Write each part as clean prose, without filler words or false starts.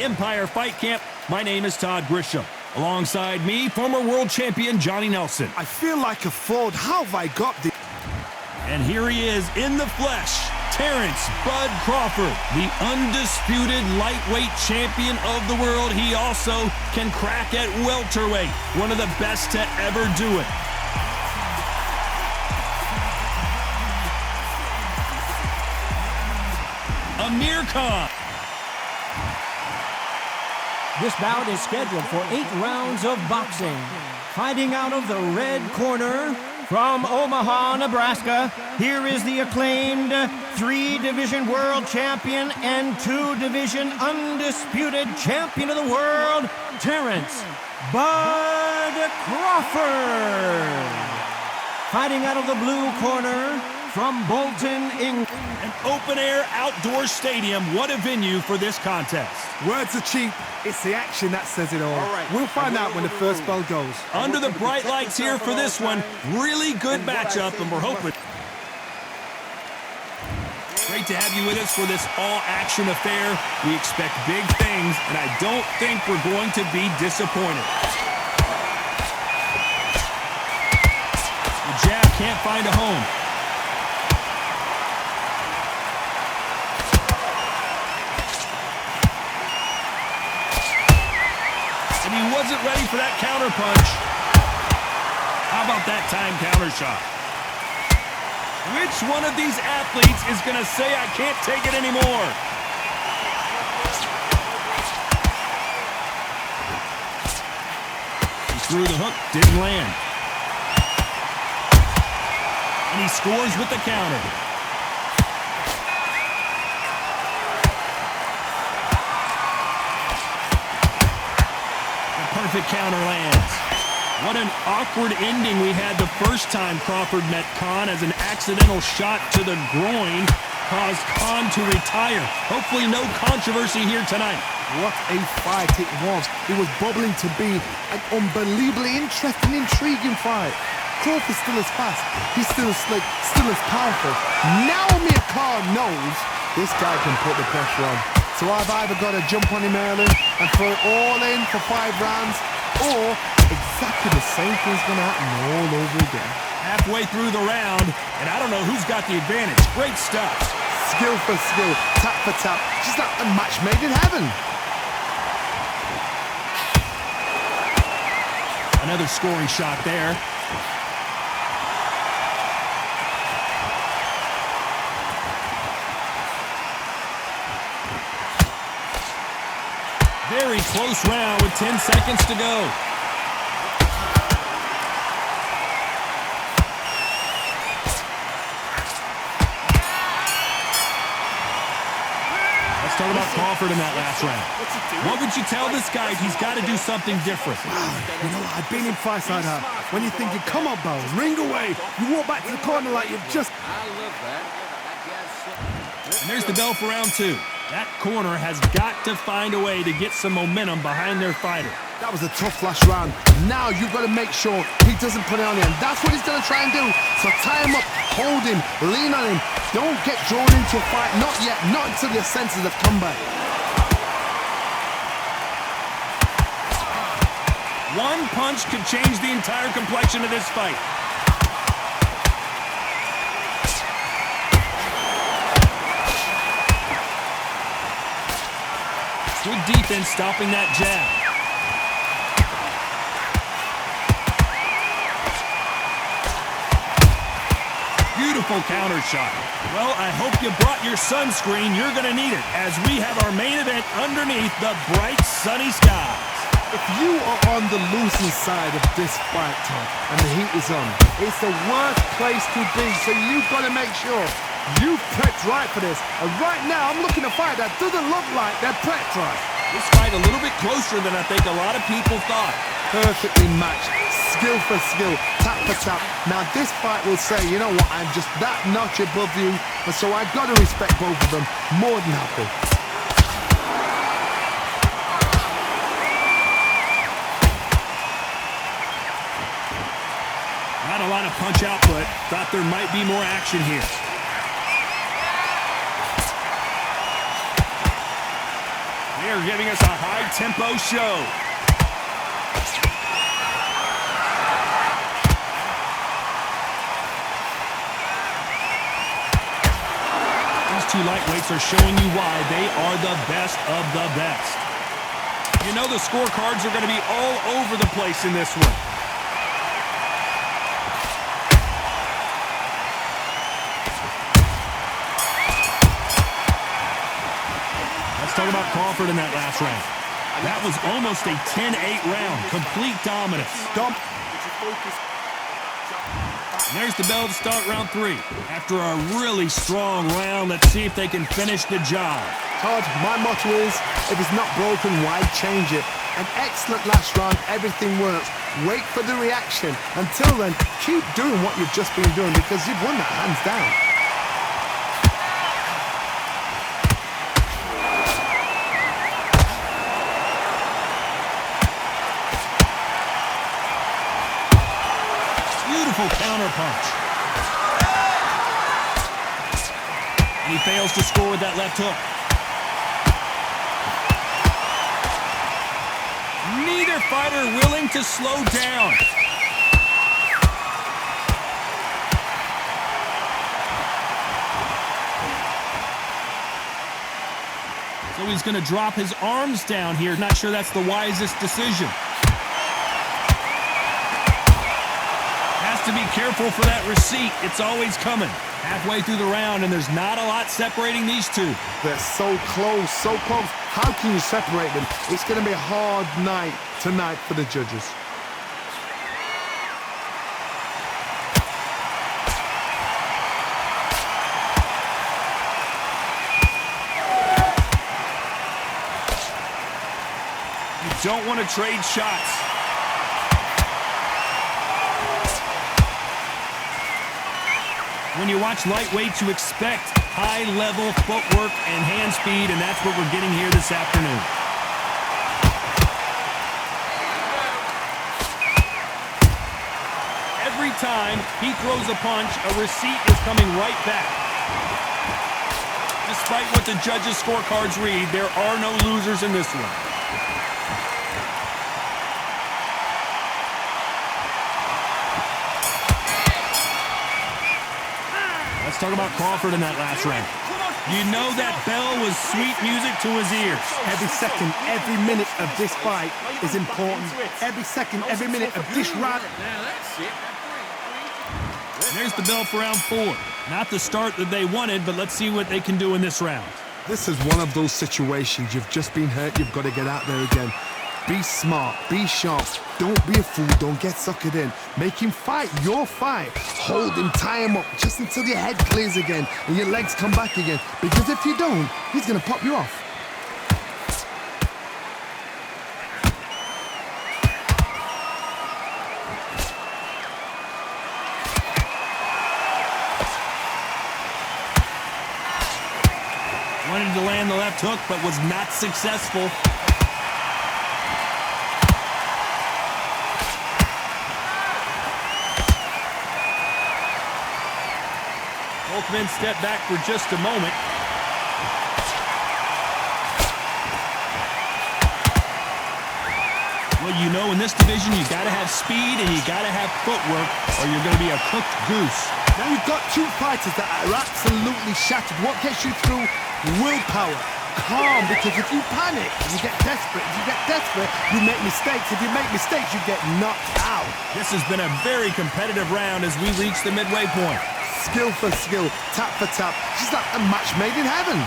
Empire Fight Camp. My name is Todd Grisham. Alongside me, former world champion Johnny Nelson. I feel like a fraud. How have I got this? And here he is in the flesh, Terrence Bud Crawford, the undisputed lightweight champion of the world. He also can crack at welterweight, one of the best to ever do it. Amir Khan. This bout is scheduled for 8 rounds of boxing. Fighting out of the red corner from Omaha, Nebraska, here is the acclaimed 3-division world champion and 2-division undisputed champion of the world, Terrence Bud Crawford. Fighting out of the blue corner from Bolton, England. An open-air outdoor stadium. What a venue for this contest. Words are cheap. It's the action that says it all. We'll find out when the first bell goes. Under the bright lights here for this one. Really good matchup, and we're hoping. Great to have you with us for this all-action affair. We expect big things, and I don't think we're going to be disappointed. The jab can't find a home. He wasn't ready for that counter punch. How about that time counter shot? Which one of these athletes is going to say, I can't take it anymore? He threw the hook, didn't land. And he scores with the counter. Perfect counter lands. What an awkward ending we had the first time Crawford met Khan, as an accidental shot to the groin caused Khan to retire. Hopefully no controversy here tonight. What a fight it was. It was bubbling to be an unbelievably interesting, intriguing fight. Crawford's still as fast. He's still as slick, still as powerful. Now Amir Khan knows this guy can put the pressure on. So I've either got to jump on him early and throw it all in for 5 rounds, or exactly the same thing's going to happen all over again. Halfway through the round, and I don't know who's got the advantage. Great stuff. Skill for skill, tap for tap. Just like a match made in heaven. Another scoring shot there. Very close round with 10 seconds to go. Let's talk about Crawford in that last round. What would you tell this guy? He's got to do something different. You know, I've been in fights like that. When you're thinking, come on, Bell, ring away. You walk back to the corner like you've just... And there's the bell for round 2. That corner has got to find a way to get some momentum behind their fighter. That was a tough last round. Now you've got to make sure he doesn't put it on him. That's what he's going to try and do. So tie him up, hold him, lean on him. Don't get drawn into a fight. Not yet. Not until your senses have come back. One punch could change the entire complexion of this fight. Good defense stopping that jab. Beautiful counter shot. Well, I hope you brought your sunscreen. You're going to need it as we have our main event underneath the bright sunny skies. If you are on the losing side of this fight, Todd, and the heat is on, it's the worst place to be. So you've got to make sure you've prepped right for this. And right now, I'm looking at a fight that doesn't look like they're prepped right. This fight a little bit closer than I think a lot of people thought. Perfectly matched. Skill for skill, tap for tap. Now this fight will say, you know what, I'm just that notch above you, and so I've got to respect both of them. More than happy. Not a lot of punch output. Thought there might be more action here. fighter giving us a high-tempo show. These two lightweights are showing you why they are the best of the best. You know the scorecards are going to be all over the place in this one. Let's talk about Crawford in that last round. That was almost a 10-8 round. Complete dominance. Dump. And there's the bell to start round 3. After a really strong round, let's see if they can finish the job. Todd, my motto is, if it's not broken, why change it? An excellent last round, everything works. Wait for the reaction. Until then, keep doing what you've just been doing because you've won that hands down. Beautiful counter punch. And he fails to score with that left hook. Neither fighter willing to slow down. So he's going to drop his arms down here. Not sure that's the wisest decision. Has to be careful for that receipt. It's always coming. Halfway through the round, and there's not a lot separating these two. They're so close, so close. How can you separate them? It's going to be a hard night tonight for the judges. You don't want to trade shots. When you watch lightweights, you expect high-level footwork and hand speed, and that's what we're getting here this afternoon. Every time he throws a punch, a receipt is coming right back. Despite what the judges' scorecards read, there are no losers in this one. Let's talk about Crawford in that last round. You know that bell was sweet music to his ears. Every second, every minute of this fight is important. Every second, every minute of this round. There's the bell for round 4. Not the start that they wanted, but let's see what they can do in this round. This is one of those situations. You've just been hurt. You've got to get out there again. Be smart. Be sharp. Don't be a fool. Don't get suckered in. Make him fight your fight. Hold him, tie him up just until your head clears again and your legs come back again. Because if you don't, he's going to pop you off. Wanted to land the left hook, but was not successful. Both men step back for just a moment. Well, you know, in this division, you got to have speed and you got to have footwork, or you're going to be a cooked goose. Now you've got two fighters that are absolutely shattered. What gets you through? Willpower. Calm, because if you panic, you get desperate. If you get desperate, you make mistakes. If you make mistakes, you get knocked out. This has been a very competitive round as we reach the midway point. Skill for skill, tap for tap, just like a match made in heaven.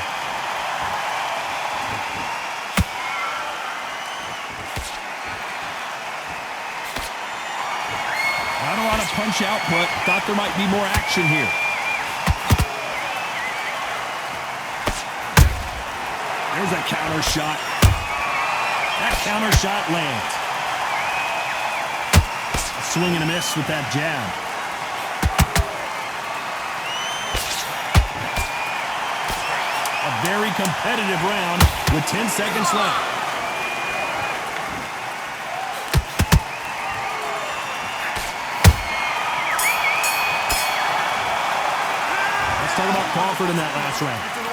Not a lot of punch output. Thought there might be more action here. There's a counter shot. That counter shot lands. A swing and a miss with that jab. A very competitive round with 10 seconds left. Let's talk about Crawford in that last round.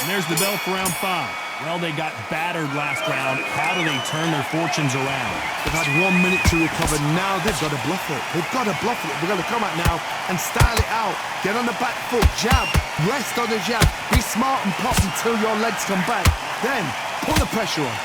And there's the bell for round 5. Well, they got battered last round. How do they turn their fortunes around? They've had 1 minute to recover. Now they've got to bluff it. They've got to bluff it. They've got to come out now and style it out. Get on the back foot, jab, rest on the jab. Be smart and pop until your legs come back. Then, put the pressure on.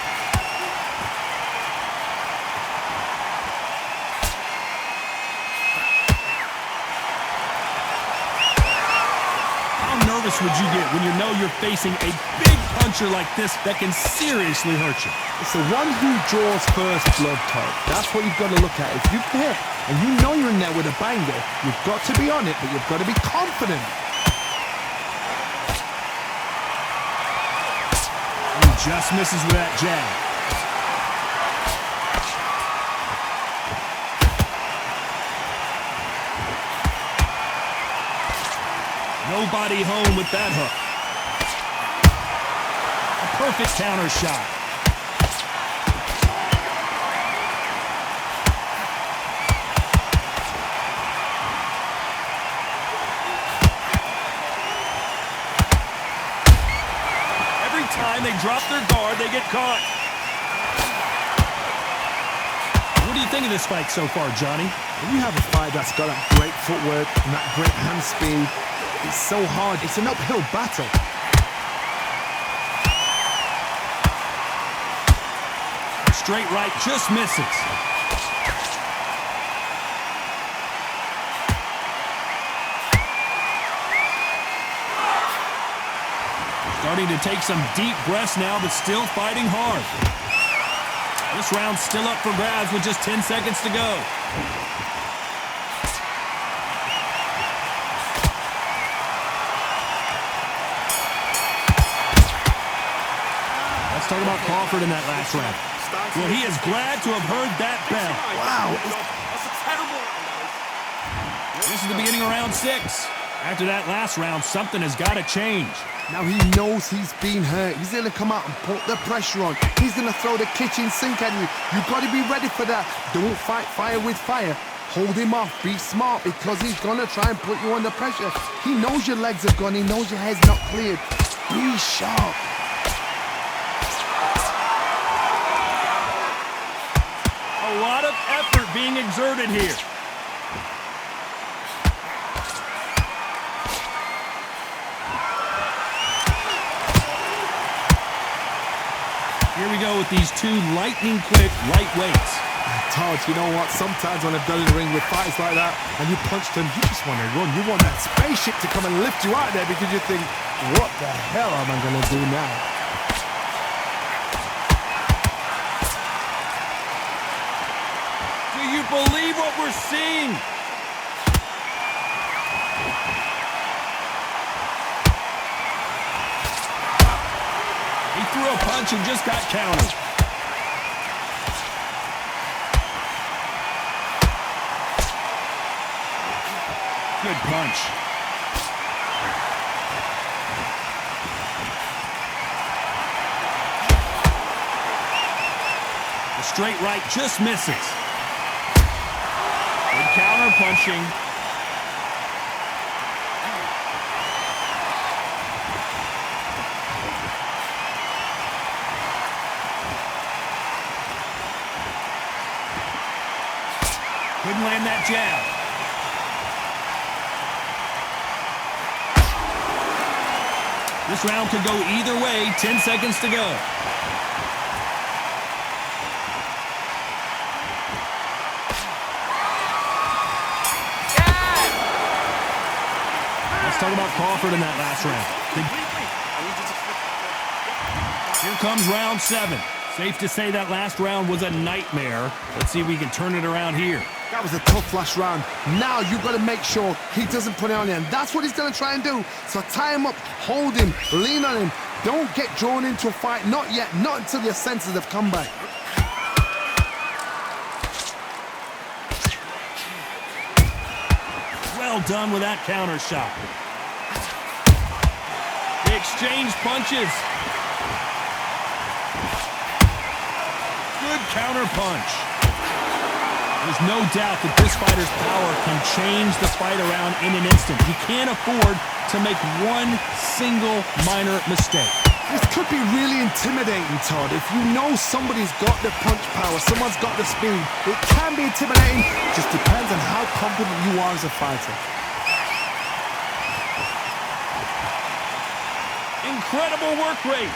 How nervous would you get when you know you're facing a big puncher like this that can seriously hurt you? It's the one who draws first blood, Todd. That's what you've got to look at. If you hit and you know you're in there with a banger, you've got to be on it, but you've got to be confident. He just misses with that jab. Nobody home with that hook. A perfect counter shot. Every time they drop their guard, they get caught. What do you think of this fight so far, Johnny? When you have a fight that's got that great footwork and that great hand speed, it's so hard. It's an uphill battle. Straight right just misses. Starting to take some deep breaths now, but still fighting hard. This round's still up for grabs with just 10 seconds to go. Let's talk about Crawford in that last round. Well, he is glad to have heard that bell. Wow. This is the beginning of round 6. After that last round, something has got to change. Now he knows he's been hurt. He's going to come out and put the pressure on. He's going to throw the kitchen sink at you. You've got to be ready for that. Don't fight fire with fire. Hold him off. Be smart because he's going to try and put you under pressure. He knows your legs are gone. He knows your head's not cleared. Be sharp. A lot of effort being exerted here. Here we go with these two lightning-quick lightweights. Todd, you know what? Sometimes when I've done in the ring with fights like that, and you punch them, you just want to run. You want that spaceship to come and lift you out there because you think, what the hell am I going to do now? Do you believe what we're seeing? He threw a punch and just got countered. Good punch. The straight right just misses. Good counter punching. Couldn't land that jab. This round could go either way. 10 seconds to go. Let's talk about Crawford in that last round. Here comes round 7. Safe to say that last round was a nightmare. Let's see if we can turn it around here. That was a tough last round. Now you've got to make sure he doesn't put it on you. And that's what he's going to try and do. So tie him up, hold him, lean on him. Don't get drawn into a fight. Not yet. Not until your senses have come back. Well done with that counter shot. They exchange punches. Good counter punch. There's no doubt that this fighter's power can change the fight around in an instant. He can't afford to make one single minor mistake. This could be really intimidating, Todd. If you know somebody's got the punch power, someone's got the speed, it can be intimidating. Just depends on how confident you are as a fighter. Incredible work rate.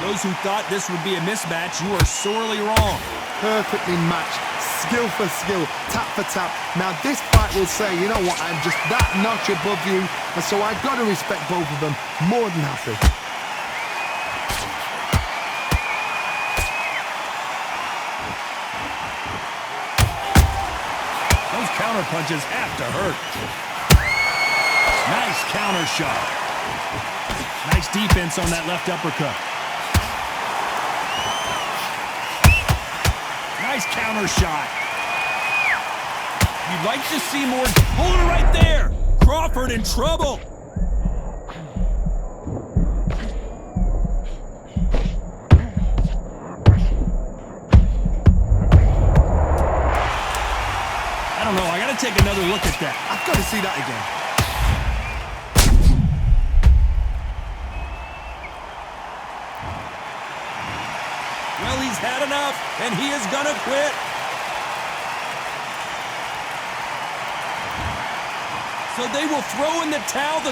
Those who thought this would be a mismatch, you are sorely wrong. Perfectly matched, skill for skill, tap for tap. Now this fight will say, you know what, I'm just that notch above you, and so I've got to respect both of them more than happy. Those counter punches have to hurt. Nice counter shot. Nice defense on that left uppercut. Nice counter shot. You'd like to see more. Hold it right there. Crawford in trouble. I don't know. I got to take another look at that. I've got to see that again. Well, he's had enough, and he is gonna quit. So they will throw in the towel.